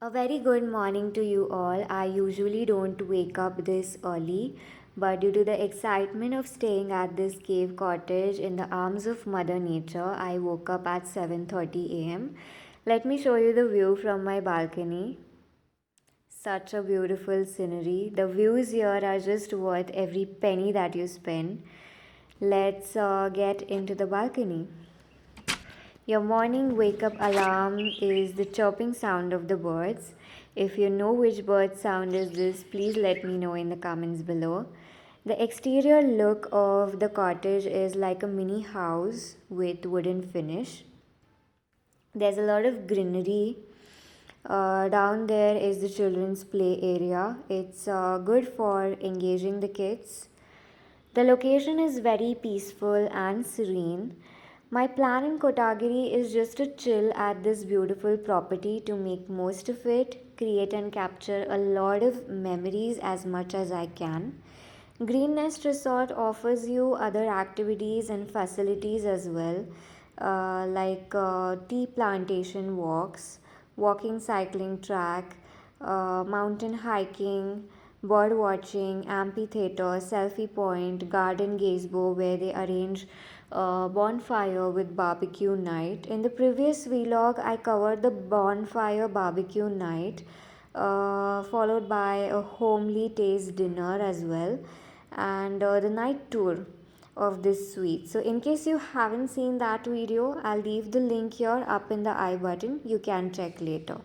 A very good morning to you all. I usually don't wake up this early, but due to the excitement of staying at this cave cottage in the arms of Mother Nature, I woke up at 7:30 a.m. Let me show you the view from my balcony. Such a beautiful scenery. The views here are just worth every penny that you spend. Let's get into the balcony. Your morning wake up alarm is the chirping sound of the birds. If you know which bird sound is this, please let me know in the comments below. The exterior look of the cottage is like a mini house with wooden finish. There's a lot of greenery. Down there is the children's play area. It's good for engaging the kids. The location is very peaceful and serene. My plan in Kotagiri is just to chill at this beautiful property to make most of it, create and capture a lot of memories as much as I can. Green Nest Resort offers you other activities and facilities as well, like tea plantation walks, walking cycling track, mountain hiking, bird watching, amphitheater, selfie point, garden gazebo where they arrange bonfire with barbecue night. In the previous vlog, I covered the bonfire barbecue night, followed by a homely taste dinner as well, and the night tour of this suite. So, in case you haven't seen that video, I'll leave the link here up in the I button. You can check later.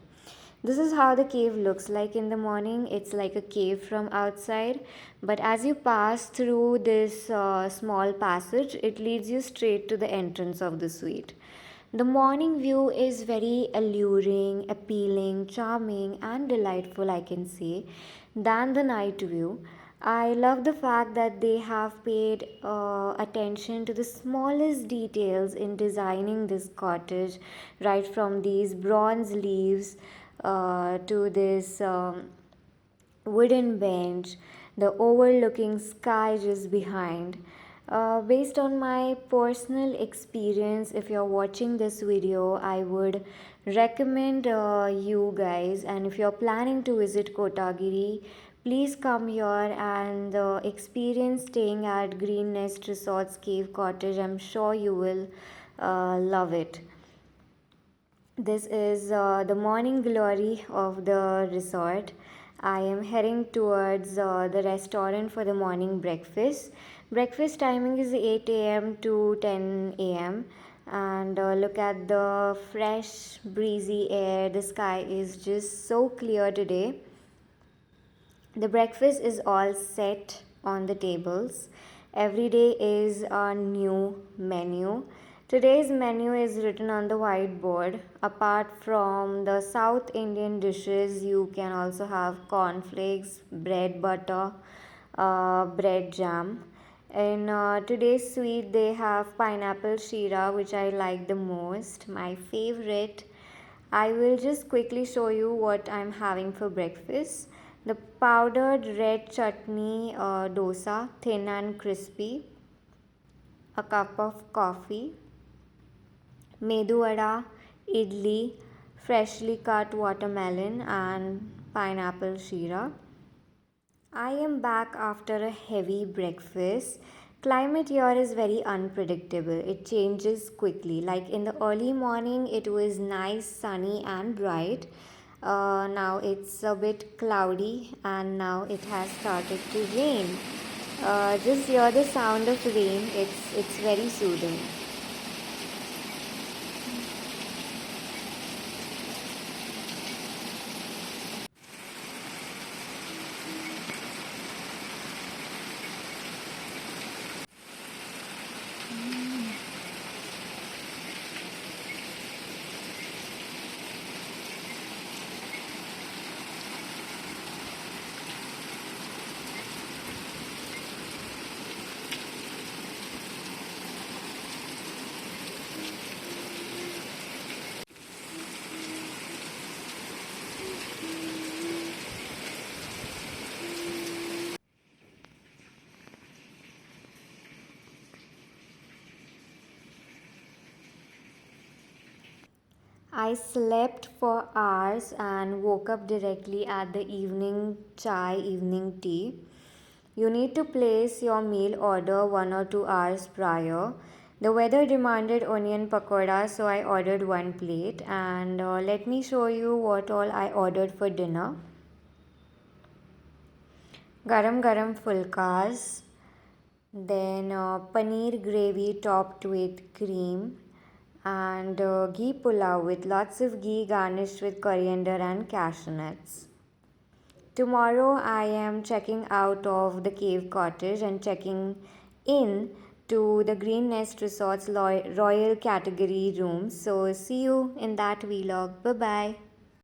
This is how the cave looks like in the morning. It's like a cave from outside, but as you pass through this small passage, it leads you straight to the entrance of the suite. The morning view is very alluring, appealing, charming, and delightful, I can say, than the night view. I love the fact that they have paid attention to the smallest details in designing this cottage, right from these bronze leaves to this wooden bench, the overlooking sky just behind. Based on my personal experience, if you're watching this video, I would recommend you guys, and if you're planning to visit Kotagiri, please come here and experience staying at Green Nest Resorts Cave Cottage. I'm sure you will love it. This is the morning glory of the resort. I am heading towards the restaurant for the morning breakfast. Breakfast timing is 8 a.m. to 10 a.m. And look at the fresh, breezy air. The sky is just so clear today. The breakfast is all set on the tables. Every day is a new menu. Today's menu is written on the whiteboard. Apart from the South Indian dishes, you can also have cornflakes, bread butter, bread jam. In today's sweet, they have pineapple shira, which I like the most, my favorite. I will just quickly show you what I'm having for breakfast. The powdered red chutney dosa, thin and crispy, a cup of coffee, medu vada, idli, freshly cut watermelon, and pineapple shira. I am back after a heavy breakfast. Climate here is very unpredictable. It changes quickly. Like in the early morning, it was nice, sunny, and bright. Now it's a bit cloudy, and now it has started to rain. Just hear the sound of rain. It's very soothing. I slept for hours and woke up directly at the evening chai, evening tea. You need to place your meal order 1 or 2 hours prior. The weather demanded onion pakoda, so I ordered one plate. And let me show you what all I ordered for dinner. Garam garam fulkas, then paneer gravy topped with cream, and ghee pulao with lots of ghee garnished with coriander and cashew nuts. Tomorrow I am checking out of the cave cottage and checking in to the Green Nest Resort's Royal category room. So see you in that vlog. Bye bye.